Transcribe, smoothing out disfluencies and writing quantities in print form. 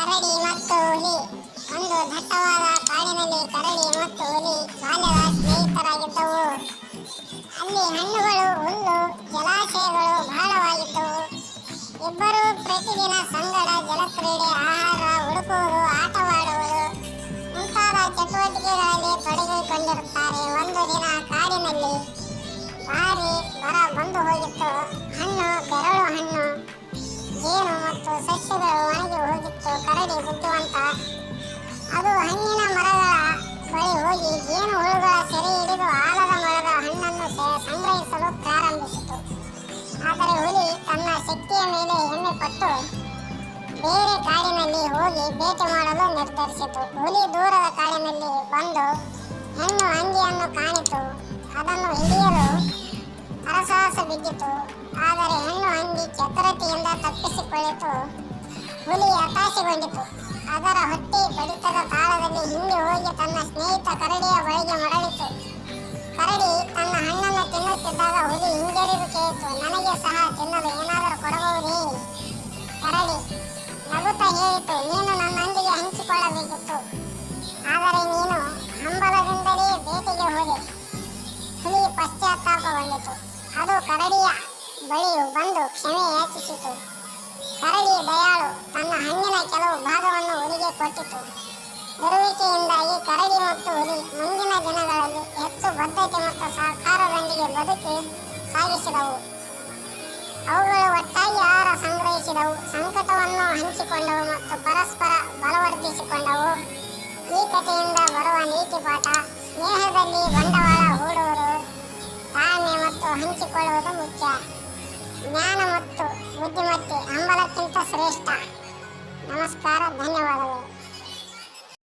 ಕರಡಿ ಮತ್ತು ಹುಲಿ. ಒಂದು ದಟ್ಟವಾದ ಕಾಡಿನಲ್ಲಿ ಕರಡಿ ಮತ್ತು ಹುಲಿ ಬಾಲ್ಯದ ಸ್ನೇಹಿತರಾಗಿದ್ದವು. ಅಲ್ಲಿ ಹಣ್ಣುಗಳು, ಹುಲ್ಲು, ಜಲಾಶಯಗಳು ಬಹಳವಾಗಿದ್ದವು. ಇಬ್ಬರು ಪ್ರತಿದಿನ ಸಂಗಡ ಜಲಕ್ರೀಡೆ, ಆಹಾರ ಹುಡುಕುವುದು, ಆಟವಾಡುವುದು ಮುಂತಾದ ಚಟುವಟಿಕೆಗಳಲ್ಲಿ ತೊಡಗಿಕೊಂಡಿರುತ್ತಾರೆ. ಒಂದು ದಿನ ಕಾಡಿನಲ್ಲಿ ಭಾರಿ ಬರ ಬಂದು ಹೋಗಿತ್ತು. ಹಣ್ಣು, ಬೆರಳು ಹಣ್ಣು, ಜೇನು ಮತ್ತು ಸಸ್ಯಗಳು ಒಣಗಿ ಹೋಗಿತ್ತು. ಕರಡಿ ಬುದ್ಧಿವಂತ. ಅದು ಹಣ್ಣಿನ ಮರಗಳ ಬಳಿ ಹೋಗಿ ಜೇನು ಹುಳುಗಳ ಸೆರೆ ಹಿಡಿದು ಆಲದ ಮರದ ಹಣ್ಣನ್ನು ಸಂಗ್ರಹಿಸಲು ಪ್ರಾರಂಭಿಸಿತು. ಆದರೆ ಹುಲಿ ತನ್ನ ಶಕ್ತಿಯ ಮೇಲೆ ಹೆಮ್ಮೆ ಪಟ್ಟು ಬೇರೆ ಕಾಡಿನಲ್ಲಿ ಹೋಗಿ ಬೇಟೆ ಮಾಡಲು ನಿರ್ಧರಿಸಿತು. ಹುಲಿ ದೂರದ ಕಾಡಿನಲ್ಲಿ ಬಂದು ಹೆಣ್ಣು ಅಂಗಿಯನ್ನು ಕಾಣಿತು. ಅದನ್ನು ಹಿಡಿಯಲು ಹರಸಾಹಸ ಬಿದ್ದಿತು. ಆದರೆ ಹೆಣ್ಣು ಅಂಗಿ ಚತುರತೆಯಿಂದ ತಪ್ಪಿಸಿಕೊಳ್ಳಿತು. ಹುಲಿ ಹತಾಶೆಗೊಂಡಿತು. ಅದರ ಹೊಟ್ಟೆ ಬಡಿತದ ತಾಳದಲ್ಲಿ ಹಿಂದೆ ಹೋಗಿ ತನ್ನ ಸ್ನೇಹಿತ ಕರಡಿಯ ಬಳಿಗೆ ಮರಳಿತು. ಕರಡಿ ತನ್ನ ಹಣ್ಣನ್ನು ತಿನ್ನುತ್ತಿದ್ದಾಗ ಹುಲಿ ಹಿಂಜರಿದು ಕೇಳಿತು, ನನಗೆ ಸಹ ತಿನ್ನಲು ಏನಾದರೂ ಕೊಡಬಹುದೇ? ಕರಡಿ ನಗುತ್ತಾ ಹೇಳಿತು, ನೀನು ನನ್ನೊಂದಿಗೆ ಹಂಚಿಕೊಳ್ಳಬೇಕಿತ್ತು, ಆದರೆ ನೀನು ಹಂಬಲದಿಂದಲೇ ಬೇಟೆಗೆ ಹೋದೆ. ಹುಲಿ ಪಶ್ಚಾತ್ತಾಪಗೊಂಡಿತು. ಅದು ಕರಡಿಯ ಬಳಿಯು ಬಂದು ಕ್ಷಮೆ ಯಾಚಿಸಿತು. ಕರಡಿ ದಯಾಳು. ತನ್ನ ಹಣ್ಣಿನ ಕೆಲವು ಭಾಗವನ್ನು ಹುಲಿಗೆ ಕೊಟ್ಟಿತು. ಇರುವಿಕೆಯಿಂದಾಗಿ ಕರಡಿ ಮತ್ತು ಹುಲಿ ಮುಂದಿನ ದಿನಗಳಲ್ಲಿ ಹೆಚ್ಚು ಬದ್ಧತೆ ಮತ್ತು ಸಹಕಾರದೊಂದಿಗೆ ಬದುಕಿ ಸಾಗಿಸಿದವು. ಅವುಗಳು ಒಟ್ಟಾಗಿ ಆಹಾರ ಸಂಗ್ರಹಿಸಿದವು, ಸಂಕಟವನ್ನು ಹಂಚಿಕೊಂಡವು ಮತ್ತು ಪರಸ್ಪರ ಬಲವರ್ಧಿಸಿಕೊಂಡವು. ಈ ಕಥೆಯಿಂದ ಬರುವ ನೀತಿ ಪಾಠ: ಸ್ನೇಹದಲ್ಲಿ ಬಂಡವಾಳ ಹೂಡುವುದು, ತಾಳ್ಮೆ ಮತ್ತು ಹಂಚಿಕೊಳ್ಳುವುದು ಮುಖ್ಯ. ಜ್ಞಾನ ಮತ್ತು ಬುದ್ಧಿಮತ್ತೆ ಹಂಬಲಕ್ಕಿಂತ ಶ್ರೇಷ್ಠ. ನಮಸ್ಕಾರ, ಧನ್ಯವಾದಗಳು.